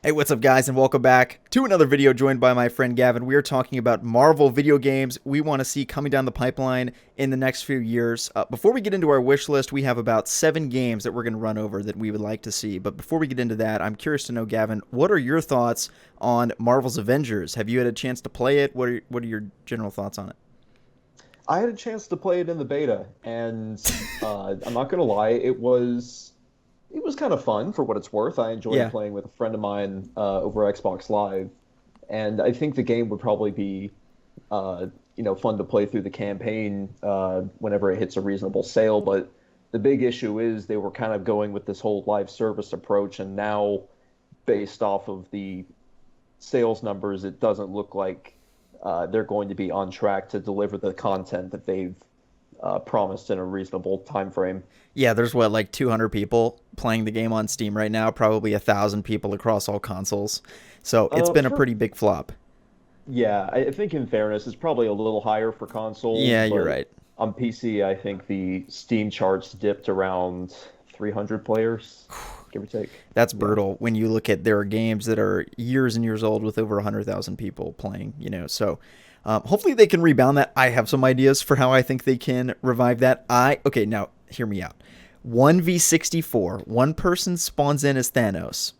Hey, what's up, guys, and welcome back to another video joined by my friend Gavin. We are talking about Marvel video games we want to see coming down the pipeline in the next few years. Before we get into our wish list, we have about 7 games that we're going to run over that we would like to see. But before we get into that, I'm curious to know, Gavin, what are your thoughts on Marvel's Avengers? Have you had a chance to play it? What are your general thoughts on it? I had a chance to play it in the beta, and I'm not gonna lie, it was kind of fun for what it's worth. I enjoyed Yeah. playing with a friend of mine over Xbox Live, and I think the game would probably be fun to play through the campaign whenever it hits a reasonable sale. But the big issue is they were kind of going with this whole live service approach, and now based off of the sales numbers, it doesn't look like they're going to be on track to deliver the content that they've promised in a reasonable time frame. Yeah, there's what, like 200 people playing the game on Steam right now, probably 1,000 people across all consoles. So it's been a For pretty big flop. Yeah, I think in fairness, it's probably a little higher for consoles, Yeah, you're but right. on PC, I think the Steam charts dipped around 300 players, give or take. That's Yeah. brutal when you look at there are games that are years and years old with over 100,000 people playing, so hopefully they can rebound that. I have some ideas for how I think they can revive that. Okay, now hear me out. 1v64, one person spawns in as Thanos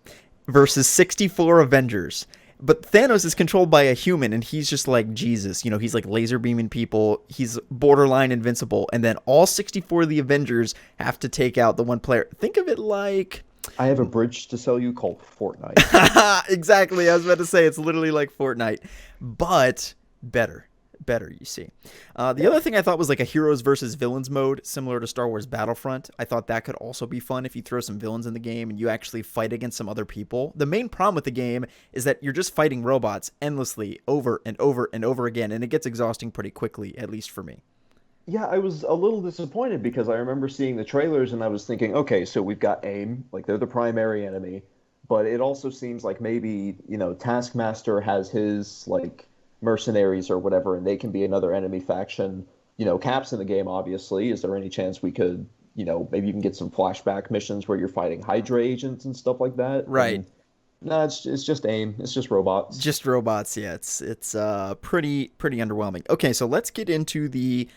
versus 64 Avengers. But Thanos is controlled by a human, and he's just like Jesus. He's like laser beaming people. He's borderline invincible. And then all 64 of the Avengers have to take out the one player. Think of it like I have a bridge to sell you called Fortnite. exactly. I was about to say it's literally like Fortnite, but better. Better, you see. The Yeah. other thing I thought was like a heroes versus villains mode, similar to Star Wars Battlefront. I thought that could also be fun if you throw some villains in the game and you actually fight against some other people. The main problem with the game is that you're just fighting robots endlessly over and over and over again, and it gets exhausting pretty quickly, at least for me. Yeah, I was a little disappointed because I remember seeing the trailers and I was thinking, okay, so we've got AIM, like they're the primary enemy, but it also seems like maybe, Taskmaster has his like mercenaries or whatever, and they can be another enemy faction. Cap's in the game, obviously. Is there any chance we could, maybe even get some flashback missions where you're fighting Hydra agents and stuff like that? Right. And no, it's just AIM. It's just robots. Just robots, yeah. It's pretty underwhelming. Okay, so let's get into the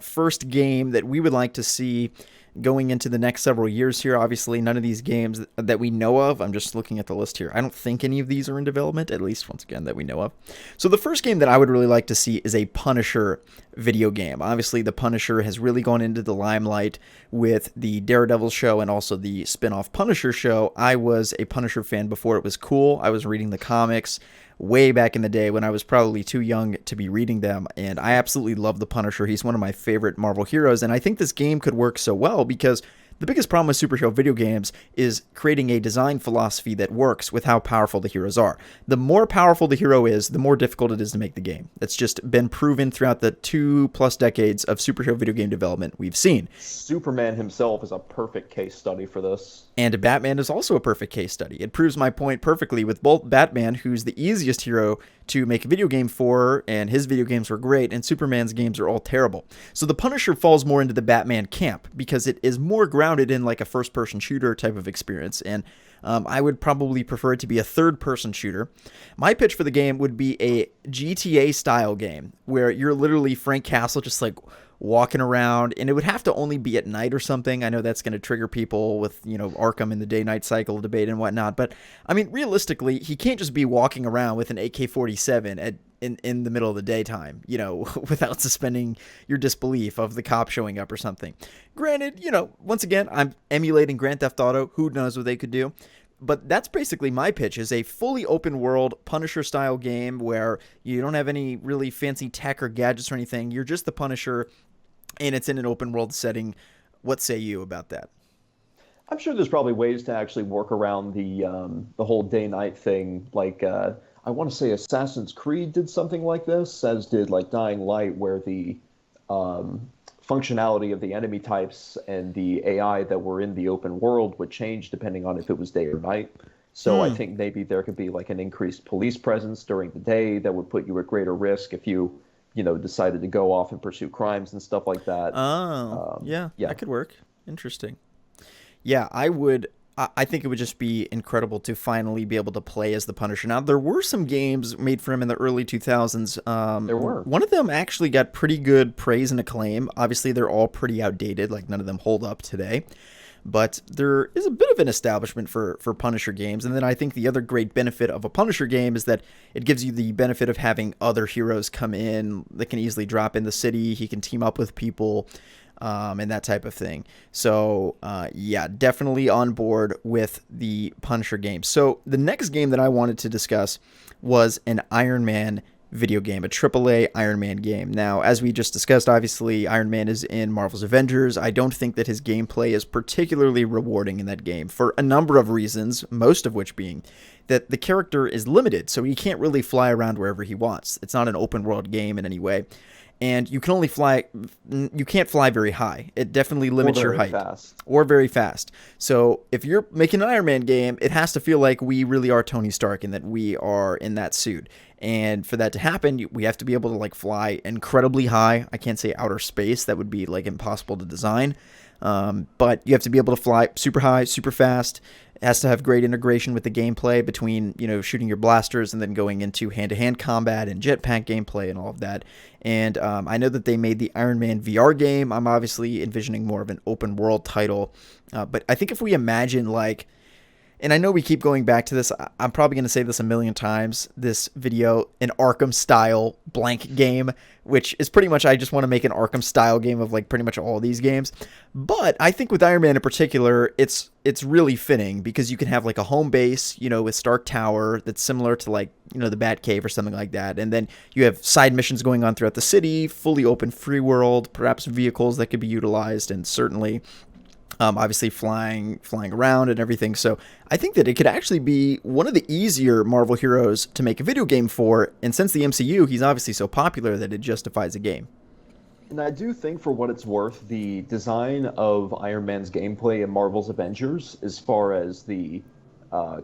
first game that we would like to see going into the next several years here. Obviously, none of these games that we know of. I'm just looking at the list here. I don't think any of these are in development, at least once again that we know of. So the first game that I would really like to see is a Punisher video game. Obviously, the Punisher has really gone into the limelight with the Daredevil show and also the spin-off Punisher show. I was a Punisher fan before it was cool. I was reading the comics way back in the day when I was probably too young to be reading them, and I absolutely love the Punisher. He's one of my favorite Marvel heroes, and I think this game could work so well because the biggest problem with superhero video games is creating a design philosophy that works with how powerful the heroes are. The more powerful the hero is, the more difficult it is to make the game. That's just been proven throughout the 2+ decades of superhero video game development we've seen. Superman himself is a perfect case study for this. And Batman is also a perfect case study. It proves my point perfectly with both Batman, who's the easiest hero to make a video game for, and his video games were great, and Superman's games are all terrible. So the Punisher falls more into the Batman camp because it is more grounded in like a first-person shooter type of experience, and I would probably prefer it to be a third-person shooter. My pitch for the game would be a GTA-style game where you're literally Frank Castle just like walking around, and it would have to only be at night or something. I know that's going to trigger people with, Arkham and the day-night cycle debate and whatnot, but I mean, realistically, he can't just be walking around with an AK-47 in the middle of the daytime, without suspending your disbelief of the cop showing up or something. Granted, once again, I'm emulating Grand Theft Auto. Who knows what they could do? But that's basically my pitch, is a fully open world Punisher style game where you don't have any really fancy tech or gadgets or anything. You're just the Punisher, and it's in an open world setting. What say you about that? I'm sure there's probably ways to actually work around the whole day-night thing. Like I want to say Assassin's Creed did something like this, as did like Dying Light, where the um, functionality of the enemy types and the AI that were in the open world would change depending on if it was day or night. So I Hmm. think maybe there could be like an increased police presence during the day that would put you at greater risk if you, decided to go off and pursue crimes and stuff like that. Oh, yeah, Yeah. that could work. Interesting. Yeah, I would. I think it would just be incredible to finally be able to play as the Punisher. Now, there were some games made for him in the early 2000s. There were. One of them actually got pretty good praise and acclaim. Obviously, they're all pretty outdated, like none of them hold up today. But there is a bit of an establishment for Punisher games. And then I think the other great benefit of a Punisher game is that it gives you the benefit of having other heroes come in that can easily drop in the city. He can team up with people. And that type of thing. So, yeah, definitely on board with the Punisher game. So, the next game that I wanted to discuss was an Iron Man video game, a AAA Iron Man game. Now, as we just discussed, obviously, Iron Man is in Marvel's Avengers. I don't think that his gameplay is particularly rewarding in that game for a number of reasons, most of which being that the character is limited, so he can't really fly around wherever he wants. It's not an open world game in any way. And you can only fly, you can't fly very high. It definitely limits your height. Or very fast. So if you're making an Iron Man game, it has to feel like we really are Tony Stark and that we are in that suit. And for that to happen, we have to be able to like fly incredibly high. I can't say outer space. That would be like impossible to design. But you have to be able to fly super high, super fast. It has to have great integration with the gameplay between, shooting your blasters and then going into hand-to-hand combat and jetpack gameplay and all of that. And I know that they made the Iron Man VR game. I'm obviously envisioning more of an open world title. But I think if we imagine and I know we keep going back to this, I'm probably going to say this a million times, this video, an Arkham-style blank game, which is pretty much, I just want to make an Arkham-style game of, pretty much all these games. But I think with Iron Man in particular, it's really fitting, because you can have, a home base, with Stark Tower that's similar to, the Batcave or something like that. And then you have side missions going on throughout the city, fully open free world, perhaps vehicles that could be utilized, and certainly obviously flying around and everything. So I think that it could actually be one of the easier Marvel heroes to make a video game for. And since the MCU, he's obviously so popular that it justifies a game. And I do think, for what it's worth, the design of Iron Man's gameplay in Marvel's Avengers, as far as the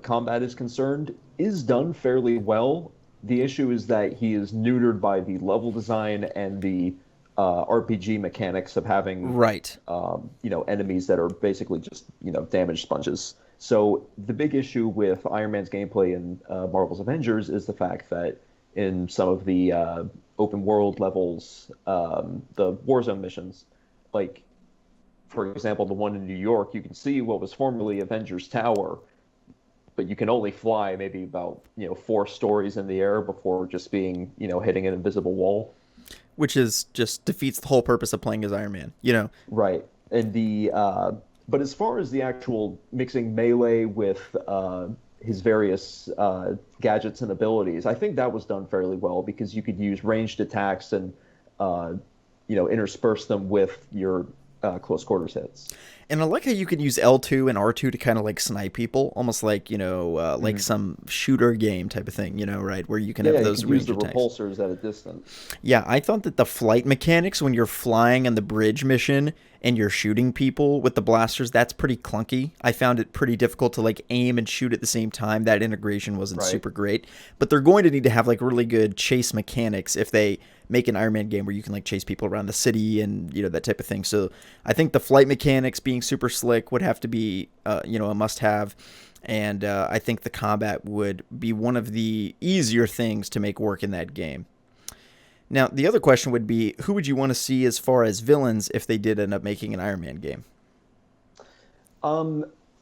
combat is concerned, is done fairly well. The issue is that he is neutered by the level design and the RPG mechanics of having enemies that are basically just damage sponges. So the big issue with Iron Man's gameplay in Marvel's Avengers is the fact that in some of the open world levels, the Warzone missions, for example, the one in New York, you can see what was formerly Avengers Tower, but you can only fly maybe about 4 stories in the air before just being hitting an invisible wall. Which is just defeats the whole purpose of playing as Iron Man, Right. And but as far as the actual mixing melee with his various gadgets and abilities, I think that was done fairly well, because you could use ranged attacks and intersperse them with your close quarters hits. And I like how you can use L2 and R2 to kind of snipe people, almost like some shooter game type of thing, right? Where you can have those use the repulsors at a distance. Yeah, I thought that the flight mechanics when you're flying on the bridge mission and you're shooting people with the blasters, that's pretty clunky. I found it pretty difficult to aim and shoot at the same time. That integration wasn't super great. But they're going to need to have really good chase mechanics if they make an Iron Man game where you can chase people around the city and that type of thing. So I think the flight mechanics being super slick would have to be a must-have, and I think the combat would be one of the easier things to make work in that game. Now, the other question would be, who would you want to see as far as villains if they did end up making an Iron Man game?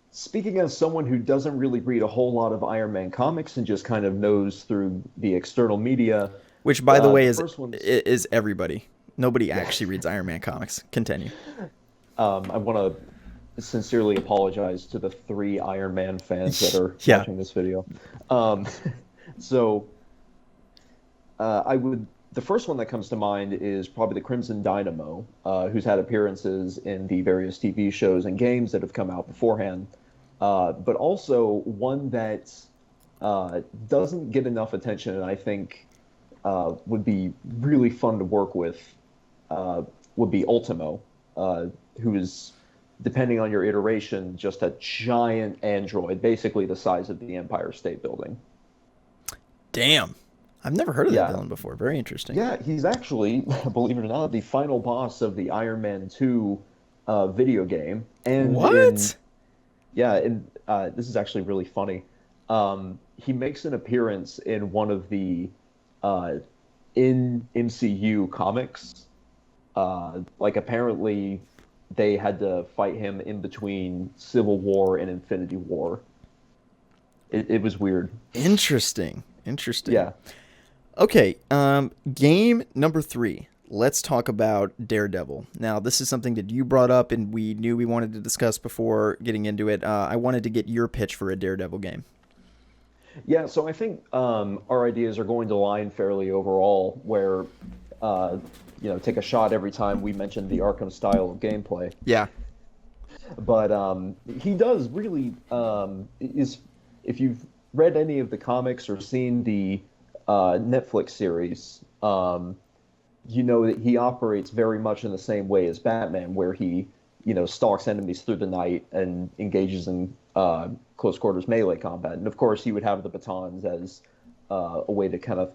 Speaking as someone who doesn't really read a whole lot of Iron Man comics and just kind of knows through the external media. Which, by the way, is everybody. Nobody actually reads Iron Man comics. Continue. I want to sincerely apologize to the 3 Iron Man fans that are watching this video. The first one that comes to mind is probably the Crimson Dynamo, who's had appearances in the various TV shows and games that have come out beforehand. But also one that doesn't get enough attention, and I think would be really fun to work with, would be Ultimo, who is, depending on your iteration, just a giant android, basically the size of the Empire State Building. Damn. I've never heard of that villain before. Very interesting. Yeah, he's actually, believe it or not, the final boss of the Iron Man 2 video game. And what? And this is actually really funny. He makes an appearance in one of the uh, in MCU comics. Like apparently they had to fight him in between Civil War and Infinity War. It was weird. Interesting. Interesting. Yeah. Okay, game number 3. Let's talk about Daredevil. Now, this is something that you brought up and we knew we wanted to discuss before getting into it. I wanted to get your pitch for a Daredevil game. Yeah, so I think our ideas are going to line fairly overall, where uh, take a shot every time we mention the Arkham style of gameplay. Yeah. But he does really is if you've read any of the comics or seen the Netflix series, you know that he operates very much in the same way as Batman, where he stalks enemies through the night and engages in close quarters melee combat. And of course, he would have the batons as a way to kind of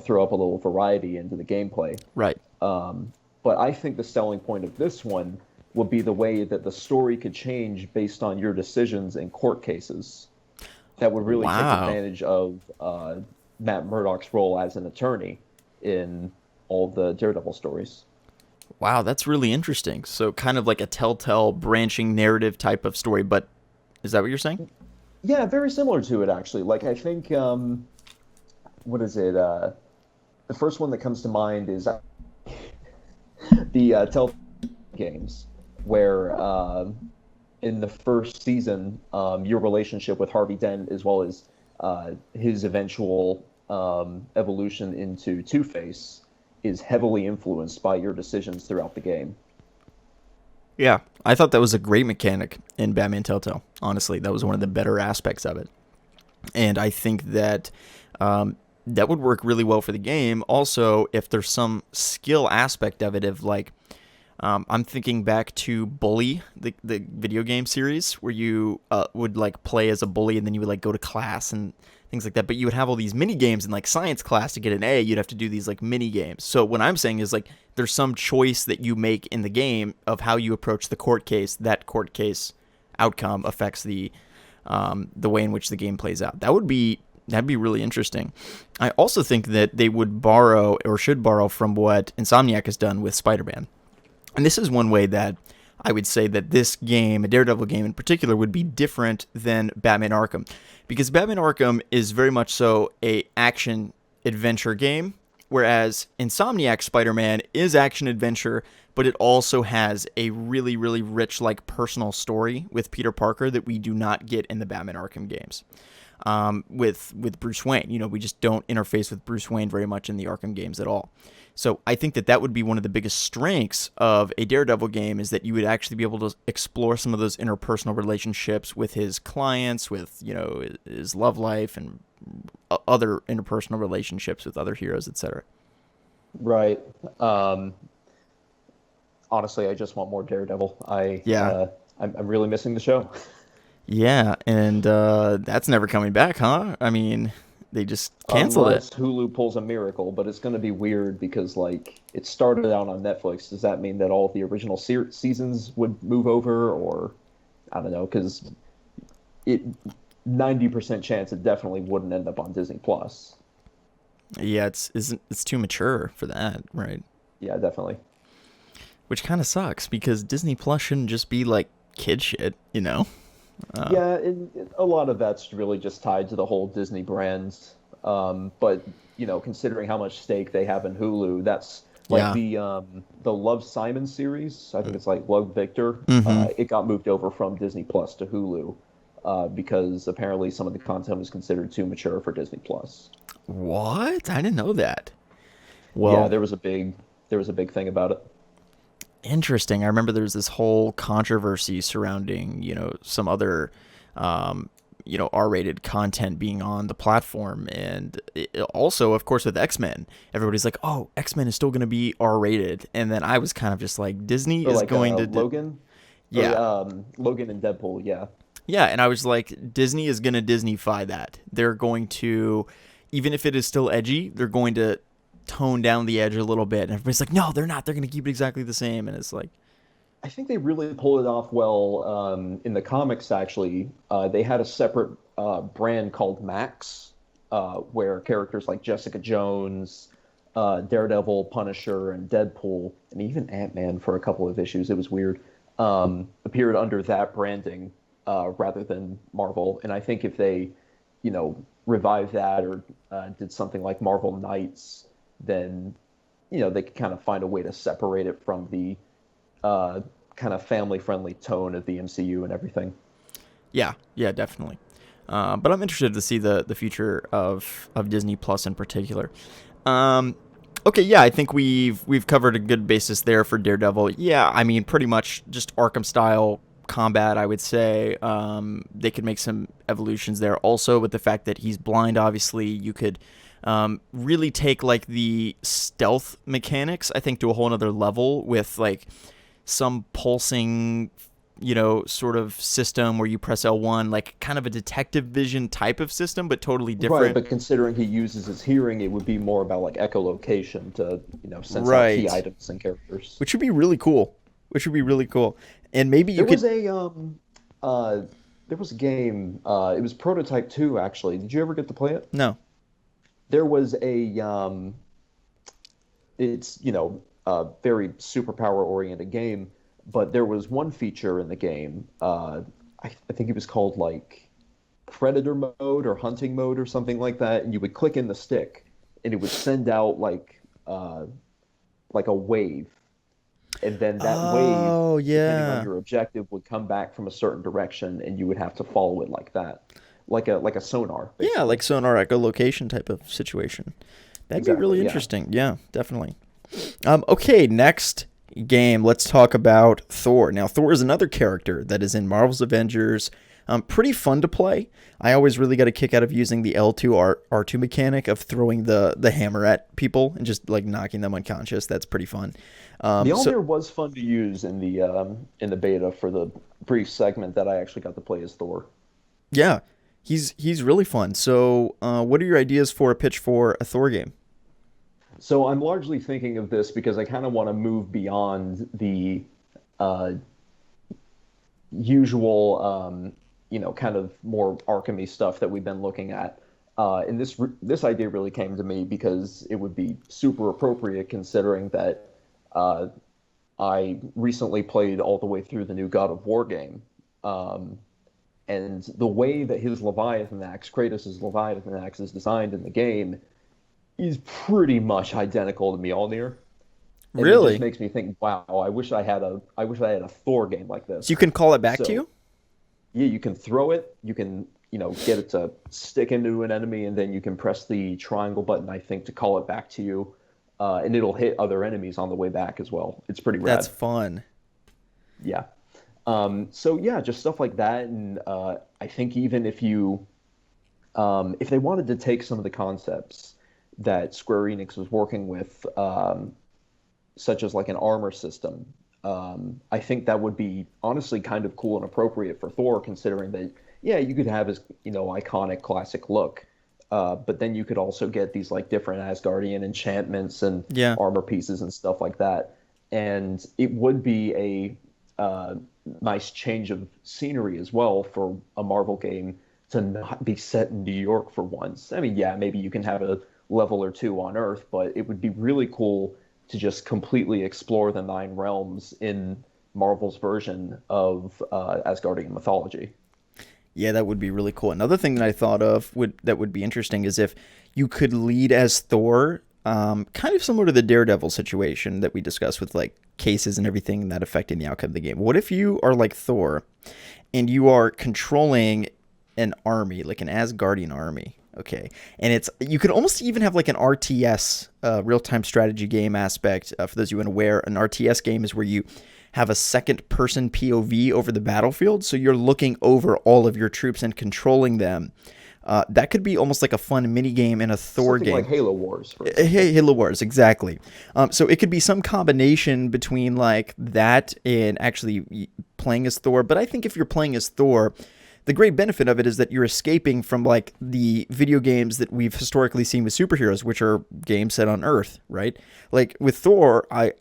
throw up a little variety into the gameplay. Right. But I think the selling point of this one would be the way that the story could change based on your decisions in court cases. That would really take advantage of Matt Murdock's role as an attorney in all the Daredevil stories. Wow, that's really interesting. So kind of like a telltale branching narrative type of story, but is that what you're saying? Yeah, very similar to it actually. Like I think, what is it? The first one that comes to mind is the Telltale games, where in the first season, your relationship with Harvey Dent, as well as his eventual evolution into Two-Face, is heavily influenced by your decisions throughout the game. Yeah, I thought that was a great mechanic in Batman Telltale. Honestly, that was one of the better aspects of it. And I think that that would work really well for the game. Also, if there's some skill aspect of it, of like, I'm thinking back to Bully, the video game series, where you would like play as a bully and then you would like go to class and things like that. But you would have all these mini games in like science class to get an A. You'd have to do these like mini games. So what I'm saying is like there's some choice that you make in the game of how you approach the court case. That court case outcome affects the way in which the game plays out. That'd be really interesting. I also think that they would borrow or should borrow from what Insomniac has done with Spider-Man. And this is one way that I would say that this game, a Daredevil game in particular, would be different than Batman Arkham. Because Batman Arkham is very much so a action-adventure game, whereas Insomniac Spider-Man is action-adventure, but it also has a really, really rich, like, personal story with Peter Parker that we do not get in the Batman Arkham games. With Bruce Wayne, we just don't interface with Bruce Wayne very much in the Arkham games at all. So I think that would be one of the biggest strengths of a Daredevil game, is that you would actually be able to explore some of those interpersonal relationships with his clients, with, his love life and other interpersonal relationships with other heroes, etc. Right. Honestly, I just want more Daredevil. I'm really missing the show. Yeah, and that's never coming back, huh? I mean, they just canceled Unless it. Hulu pulls a miracle, but it's going to be weird because, like, it started out on Netflix. Does that mean that all of the original seasons would move over, or I don't know? Because 90% chance it definitely wouldn't end up on Disney Plus. Yeah, it's too mature for that, right? Yeah, definitely. Which kind of sucks because Disney Plus shouldn't just be like kid shit. Yeah, a lot of that's really just tied to the whole Disney brands. But considering how much stake they have in Hulu, that's like the Love Simon series. I think it's like Love Victor. It got moved over from Disney Plus to Hulu because apparently some of the content was considered too mature for Disney Plus. What? I didn't know that. Well, Yeah, there was a big thing about it. interesting. I remember there was this whole controversy surrounding, some other, R-rated content being on the platform. And also, of course, with X-Men, everybody's like, oh, X-Men is still going to be R-rated. And then I was kind of just like, Disney is like, going to... Logan? Yeah. Or, Logan and Deadpool, yeah. Yeah, and I was like, Disney is going to Disney-fy that. They're going to, even if it is still edgy, they're going to tone down the edge a little bit. And everybody's like, no, they're not. They're going to keep it exactly the same. And it's like, I think they really pulled it off well in the comics. Actually, they had a separate brand called Max, where characters like Jessica Jones, Daredevil, Punisher, and Deadpool, and even Ant-Man for a couple of issues. It was weird. Appeared under that branding rather than Marvel. And I think if they, revived that or did something like Marvel Knights, then they could kind of find a way to separate it from the kind of family-friendly tone of the MCU and everything. Yeah, yeah, definitely. But I'm interested to see the future of Disney Plus in particular. Okay, yeah, I think we've covered a good basis there for Daredevil. Yeah, I mean, pretty much just Arkham style combat, I would say. They could make some evolutions there. Also, with the fact that he's blind, obviously, you could really take like the stealth mechanics, I think, to a whole nother level with like some pulsing, sort of system where you press L1, like kind of a detective vision type of system, but totally different. Right, but considering he uses his hearing, it would be more about like echolocation to, sense out Right. key items and characters. Which would be really cool. And maybe you There could. was there was a game. It was Prototype 2, actually. Did you ever get to play it? No. There was it's a very superpower oriented game, but there was one feature in the game. I think it was called like Predator mode or Hunting mode or something like that, and you would click in the stick, and it would send out like a wave, and then that Oh, wave, depending on yeah. your objective, would come back from a certain direction, and you would have to follow it like that, like a sonar, Yeah, basically. like sonar echolocation type of situation. That'd be really Exactly, yeah. interesting. Yeah, definitely. Okay, next game. Let's talk about Thor. Now, Thor is another character that is in Marvel's Avengers. Pretty fun to play. I always really got a kick out of using the L2 R2 mechanic of throwing the hammer at people and just like knocking them unconscious. That's pretty fun. The So Almir was fun to use in the beta for the brief segment that I actually got to play as Thor. yeah, he's really fun. So what are your ideas for a pitch for a Thor game? So I'm largely thinking of this because I kind of want to move beyond the uh, usual, kind of more Arkhamy stuff that we've been looking at. And this idea really came to me because it would be super appropriate considering that uh, I recently played all the way through the new God of War game. Um, and the way that his Leviathan axe, Kratos' Leviathan axe, is designed in the game is pretty much identical to Mjolnir, and it just Really? makes me think, wow, I wish I had a Thor game like So you this. can call it back to So you? yeah, you can throw it, you can get it to stick into an enemy, and then you can press the triangle button, I think, to call it back to you, and it'll hit other enemies on the way back as well. It's pretty That's rad. fun. Yeah. So yeah, just stuff like that, and I think even if they wanted to take some of the concepts that Square Enix was working with, such as like an armor system, I think that would be honestly kind of cool and appropriate for Thor, considering that, yeah, you could have his, iconic classic look, but then you could also get these like different Asgardian enchantments and Yeah. armor pieces and stuff like that. And it would be a nice change of scenery as well for a Marvel game to not be set in New York for once. I mean, yeah, maybe you can have a level or two on Earth, but it would be really cool to just completely explore the Nine Realms in Marvel's version of Asgardian mythology. Yeah, that would be really cool. Another thing that I thought of would be interesting is if you could lead as Thor, kind of similar to the Daredevil situation that we discussed with like cases and everything that affecting the outcome of the game. What if you are like Thor and you are controlling an army, like an Asgardian army? Okay, and you could almost even have like an RTS, real time strategy game aspect. For those of you unaware, an RTS game is where you have a second person POV over the battlefield, so you're looking over all of your troops and controlling them. That could be almost like a fun mini game in a Thor Something like game. Halo Wars, for Hey, example. Halo Wars, exactly. So it could be some combination between like that and actually playing as Thor. But I think if you're playing as Thor, the great benefit of it is that you're escaping from like the video games that we've historically seen with superheroes, which are games set on Earth, right? Like with Thor, I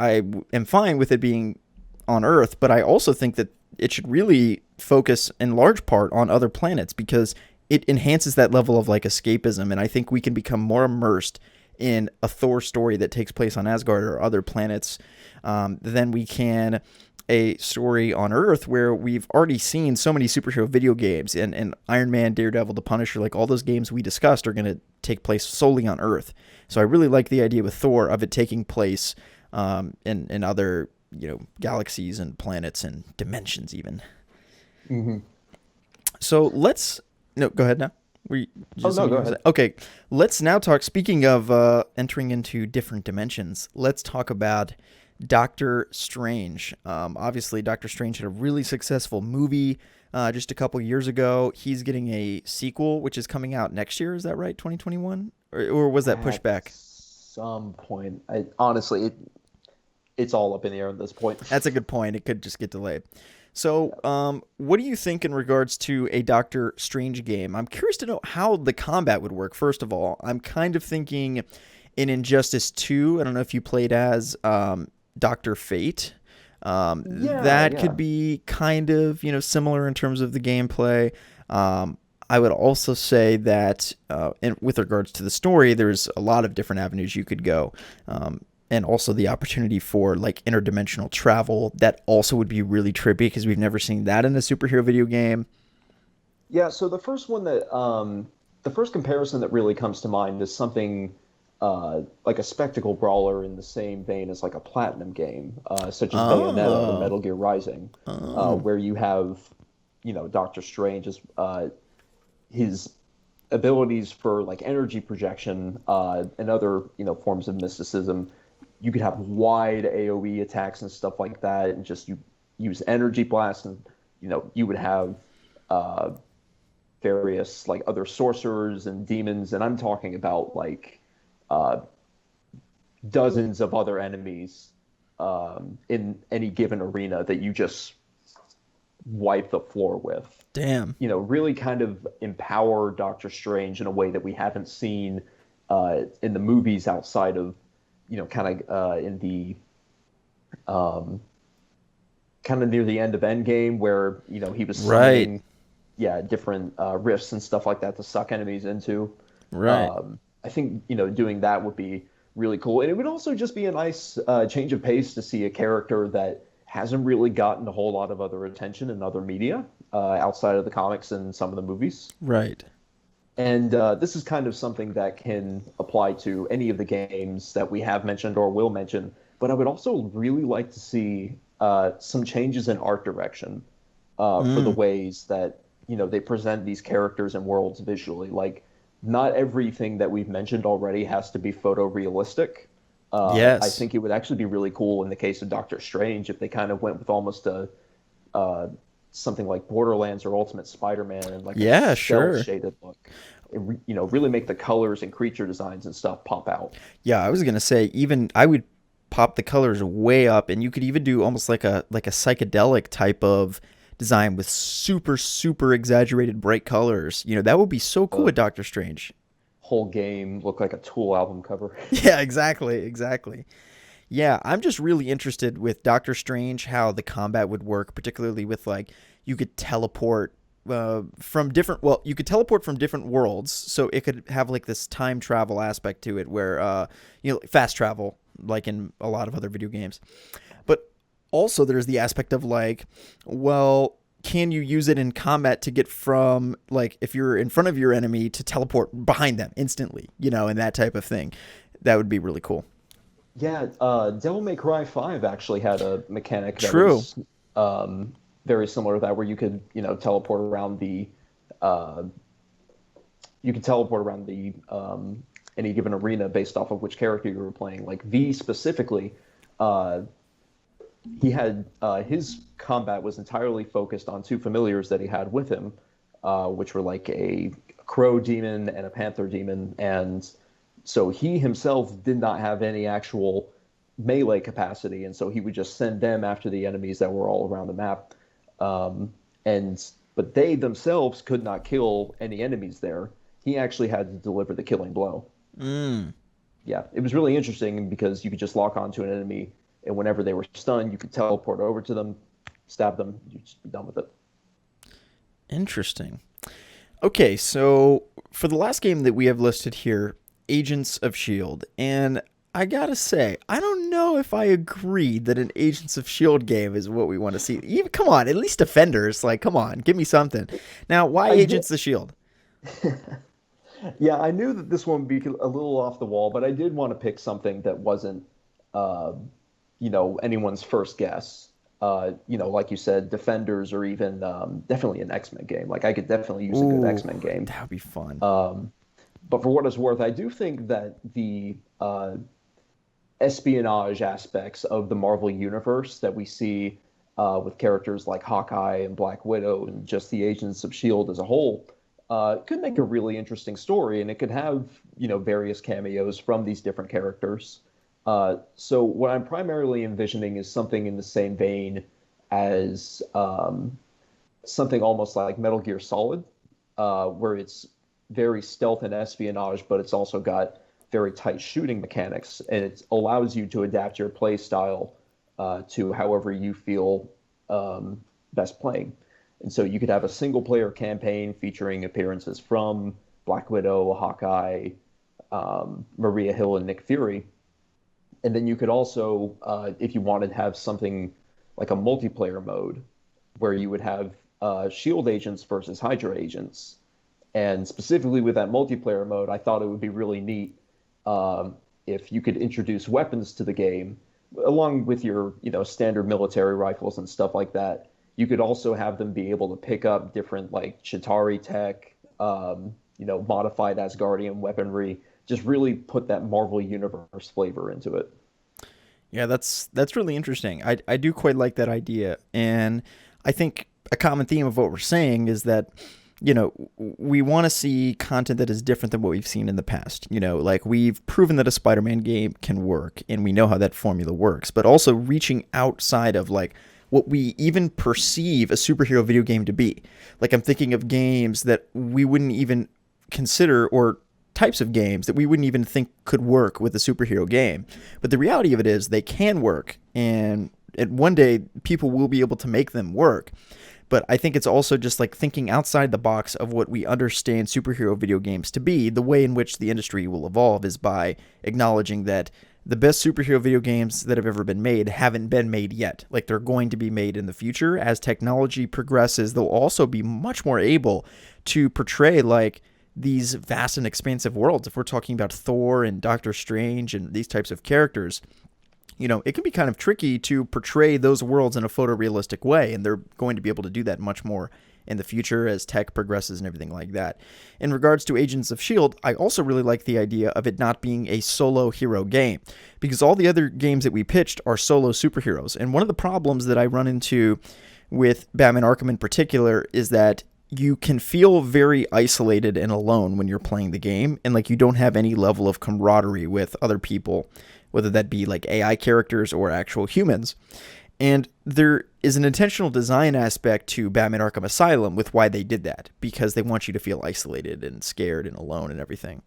am fine with it being on Earth, but I also think that it should really focus in large part on other planets because it enhances that level of like escapism, and I think we can become more immersed in a Thor story that takes place on Asgard or other planets than we can a story on Earth where we've already seen so many superhero video games and Iron Man, Daredevil, The Punisher, like all those games we discussed are going to take place solely on Earth. So I really like the idea with Thor of it taking place in other, galaxies and planets and dimensions even. Mm-hmm. So no, go ahead now. Oh, no, go ahead. Okay, let's now talk, speaking of entering into different dimensions, let's talk about Doctor Strange. Obviously, Doctor Strange had a really successful movie just a couple years ago. He's getting a sequel, which is coming out next year. Is that right? 2021? Or was that pushed back? At some point. Honestly, it's all up in the air at this point. That's a good point. It could just get delayed. So, what do you think in regards to a Doctor Strange game? I'm curious to know how the combat would work, first of all. I'm kind of thinking in Injustice 2, I don't know if you played as Dr. Fate. That could be kind of, similar in terms of the gameplay. I would also say that with regards to the story, there's a lot of different avenues you could go. And also the opportunity for like interdimensional travel that also would be really trippy because we've never seen that in a superhero video game. Yeah, so the first comparison that really comes to mind is something like a spectacle brawler in the same vein as like a Platinum game, such as Bayonetta or Metal Gear Rising, where you have, Doctor Strange as his abilities for like energy projection and other, forms of mysticism. You could have wide AoE attacks and stuff like that, and just you use energy blasts, and you would have various like other sorcerers and demons, and I'm talking about like dozens of other enemies in any given arena that you just wipe the floor with. Damn. Really kind of empower Doctor Strange in a way that we haven't seen in the movies outside of, kind of in the kind of near the end of Endgame where, he was summoning, different rifts and stuff like that to suck enemies into. Right. I think, doing that would be really cool. And it would also just be a nice change of pace to see a character that hasn't really gotten a whole lot of other attention in other media outside of the comics and some of the movies. Right. And this is kind of something that can apply to any of the games that we have mentioned or will mention. But I would also really like to see some changes in art direction for the ways that, they present these characters and worlds visually. Like, not everything that we've mentioned already has to be photorealistic. Yes. I think it would actually be really cool in the case of Doctor Strange if they kind of went with almost a something like Borderlands or Ultimate Spider-Man and like a shaded look. Really make the colors and creature designs and stuff pop out. Yeah, I was gonna say even I would pop the colors way up, and you could even do almost like a psychedelic type of design with super, super exaggerated bright colors. That would be so cool with Doctor Strange. Whole game look like a Tool album cover. Yeah, exactly. Yeah, I'm just really interested with Doctor Strange, how the combat would work, particularly with like you could teleport from different worlds, so it could have like this time travel aspect to it where fast travel like in a lot of other video games. But also there's the aspect of like, well, can you use it in combat to get from like if you're in front of your enemy to teleport behind them instantly, and that type of thing. That would be really cool. Yeah, Devil May Cry 5 actually had a mechanic that True. was very similar to that, where you could, teleport around the any given arena based off of which character you were playing. Like V specifically, he had his combat was entirely focused on two familiars that he had with him, which were like a crow demon and a panther demon, and so he himself did not have any actual melee capacity, and so he would just send them after the enemies that were all around the map. But they themselves could not kill any enemies there. He actually had to deliver the killing blow. Yeah, it was really interesting because you could just lock onto an enemy and whenever they were stunned, you could teleport over to them, stab them, you'd just be done with it. Interesting. Okay, so for the last game that we have listed here, Agents of S.H.I.E.L.D., and I gotta say, I don't know if I agree that an Agents of S.H.I.E.L.D. game is what we want to see. Even, come on, at least Defenders. Like, come on, give me something. Now, why Agents of S.H.I.E.L.D.? Yeah, I knew that this one would be a little off the wall, but I did want to pick something that wasn't, uh, anyone's first guess. Like you said, Defenders, or even definitely an X-Men game. Like, I could definitely use a good Ooh, X-Men game. that would be fun. But for what it's worth, I do think that the espionage aspects of the Marvel universe that we see with characters like Hawkeye and Black Widow and just the Agents of S.H.I.E.L.D. as a whole could make a really interesting story, and it could have various cameos from these different characters. So what I'm primarily envisioning is something in the same vein as something almost like Metal Gear Solid, where it's very stealth and espionage, but it's also got very tight shooting mechanics, and it allows you to adapt your play style to however you feel best playing. And so you could have a single player campaign featuring appearances from Black Widow, Hawkeye, Maria Hill, and Nick Fury. And then you could also, if you wanted to have something like a multiplayer mode where you would have Shield agents versus Hydra agents. And specifically with that multiplayer mode, I thought it would be really neat if you could introduce weapons to the game, along with your standard military rifles and stuff like that. You could also have them be able to pick up different like Chitauri tech, modified Asgardian weaponry. Just really put that Marvel Universe flavor into it. Yeah, that's really interesting. I do quite like that idea, and I think a common theme of what we're saying is that we want to see content that is different than what we've seen in the past. Like we've proven that a Spider-Man game can work, and we know how that formula works. But also reaching outside of like what we even perceive a superhero video game to be. Like I'm thinking of games that we wouldn't even consider, or types of games that we wouldn't even think could work with a superhero game. But the reality of it is they can work, and one day people will be able to make them work. But I think it's also just like thinking outside the box of what we understand superhero video games to be. The way in which the industry will evolve is by acknowledging that the best superhero video games that have ever been made haven't been made yet. Like they're going to be made in the future. As technology progresses, they'll also be much more able to portray like these vast and expansive worlds. If we're talking about Thor and Doctor Strange and these types of characters, it can be kind of tricky to portray those worlds in a photorealistic way, and they're going to be able to do that much more in the future as tech progresses and everything like that. In regards to Agents of S.H.I.E.L.D., I also really like the idea of it not being a solo hero game, because all the other games that we pitched are solo superheroes. And one of the problems that I run into with Batman Arkham in particular is that you can feel very isolated and alone when you're playing the game, and like you don't have any level of camaraderie with other people, whether that be like AI characters or actual humans. And there is an intentional design aspect to Batman Arkham Asylum with why they did that, because they want you to feel isolated and scared and alone and everything.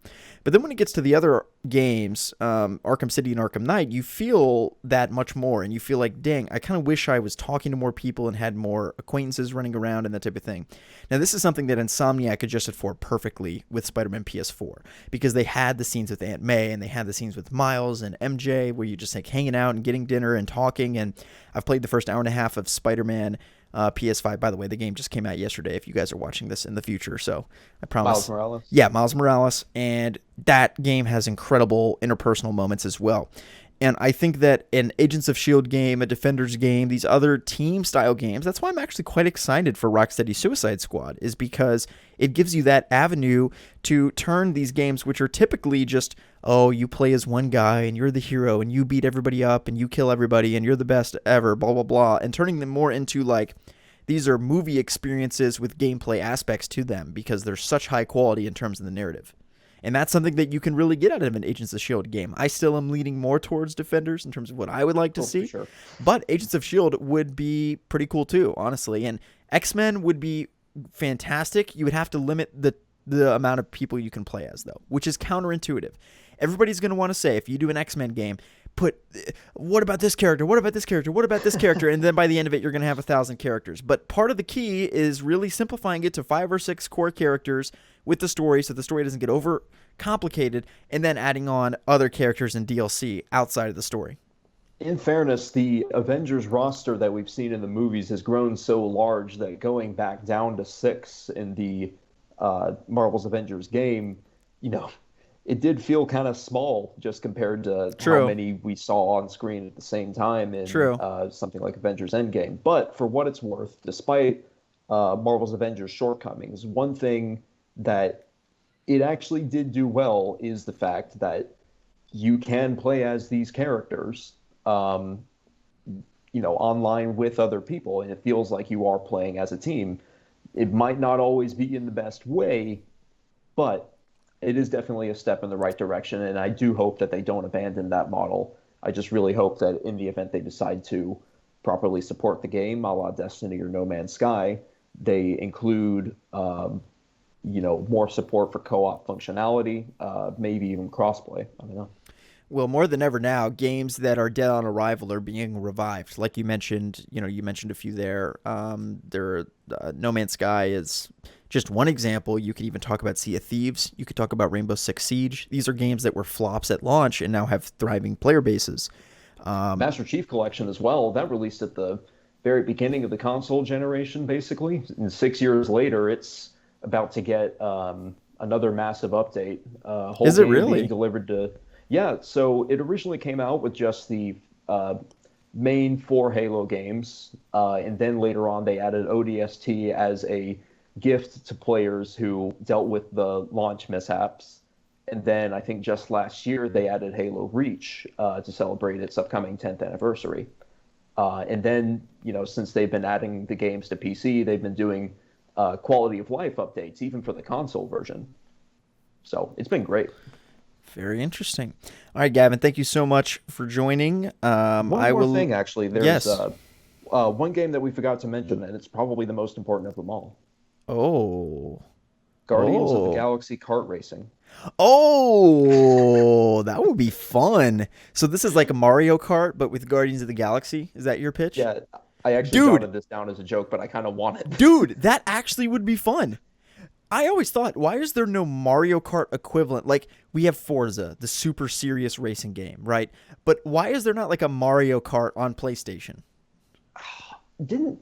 But then when it gets to the other games, Arkham City and Arkham Knight, you feel that much more, and you feel like, dang, I kind of wish I was talking to more people and had more acquaintances running around and that type of thing. Now, this is something that Insomniac adjusted for perfectly with Spider-Man PS4, because they had the scenes with Aunt May, and they had the scenes with Miles and MJ, where you just like hanging out and getting dinner and talking. And I've played the first hour and a half of Spider-Man PS5. By the way, the game just came out yesterday if you guys are watching this in the future, so I promise. Miles Morales? Yeah, Miles Morales, and that game has incredible interpersonal moments as well. And I think that an Agents of S.H.I.E.L.D. game, a Defenders game, these other team-style games, that's why I'm actually quite excited for Rocksteady's Suicide Squad, is because it gives you that avenue to turn these games, which are typically just, oh, you play as one guy, and you're the hero, and you beat everybody up, and you kill everybody, and you're the best ever, blah, blah, blah, and turning them more into, like, these are movie experiences with gameplay aspects to them, because they're such high quality in terms of the narrative. And that's something that you can really get out of an Agents of S.H.I.E.L.D. game. I still am leaning more towards Defenders in terms of what I would like to see. For sure. But Agents of S.H.I.E.L.D. would be pretty cool too, honestly. And X-Men would be fantastic. You would have to limit the amount of people you can play as, though, which is counterintuitive. Everybody's going to want to say, if you do an X-Men game, put, what about this character? What about this character? What about this character? And then by the end of it, you're going to have 1,000 characters. But part of the key is really simplifying it to 5 or 6 core characters with the story, so the story doesn't get over complicated, and then adding on other characters and DLC outside of the story. In fairness, the Avengers roster that we've seen in the movies has grown so large that going back down to 6 in the Marvel's Avengers game, you know, it did feel kind of small just compared to how many we saw on screen at the same time in something like Avengers Endgame. But for what it's worth, despite Marvel's Avengers shortcomings, one thing that it actually did do well is the fact that you can play as these characters, online with other people, and it feels like you are playing as a team. It might not always be in the best way, but it is definitely a step in the right direction, and I do hope that they don't abandon that model. I just really hope that in the event they decide to properly support the game, a la Destiny or No Man's Sky, they include, more support for co-op functionality, maybe even crossplay. I don't know. Well, more than ever now, games that are dead on arrival are being revived. Like you mentioned, you mentioned a few there. No Man's Sky is just one example. You could even talk about Sea of Thieves. You could talk about Rainbow Six Siege. These are games that were flops at launch and now have thriving player bases. Master Chief Collection as well. That released at the very beginning of the console generation, basically. And 6 years later, it's about to get another massive update. Is it really? Being delivered to... Yeah, so it originally came out with just the main 4 Halo games, and then later on they added ODST as a gift to players who dealt with the launch mishaps. And then I think just last year they added Halo Reach to celebrate its upcoming 10th anniversary. And then, since they've been adding the games to PC, they've been doing quality of life updates, even for the console version. So it's been great. Very interesting. All right, Gavin, thank you so much for joining. One more thing, actually. There's one game that we forgot to mention, and it's probably the most important of them all. Oh. Guardians of the Galaxy Kart Racing. Oh, that would be fun. So this is like a Mario Kart, but with Guardians of the Galaxy? Is that your pitch? Yeah, I actually jotted this down as a joke, but I kind of want it. Dude, that actually would be fun. I always thought, why is there no Mario Kart equivalent? Like, we have Forza, the super serious racing game, right? But why is there not like a Mario Kart on PlayStation? I'm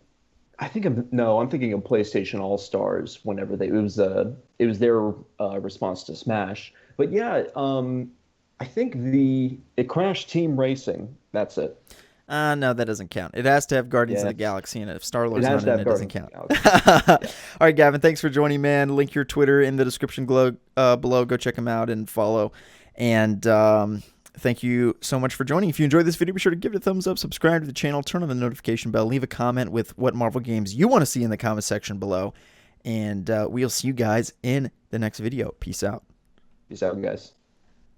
thinking of PlayStation All-Stars whenever it was their response to Smash. But yeah, I think it Crash Team Racing. That's it. No, that doesn't count. It has to have Guardians of the Galaxy in it. If Star-Lord's not in it, doesn't count. Yeah. All right, Gavin, thanks for joining, man. Link your Twitter in the description below. Go check him out and follow. And thank you so much for joining. If you enjoyed this video, be sure to give it a thumbs up, subscribe to the channel, turn on the notification bell, leave a comment with what Marvel games you want to see in the comment section below. And we'll see you guys in the next video. Peace out. Peace out, guys.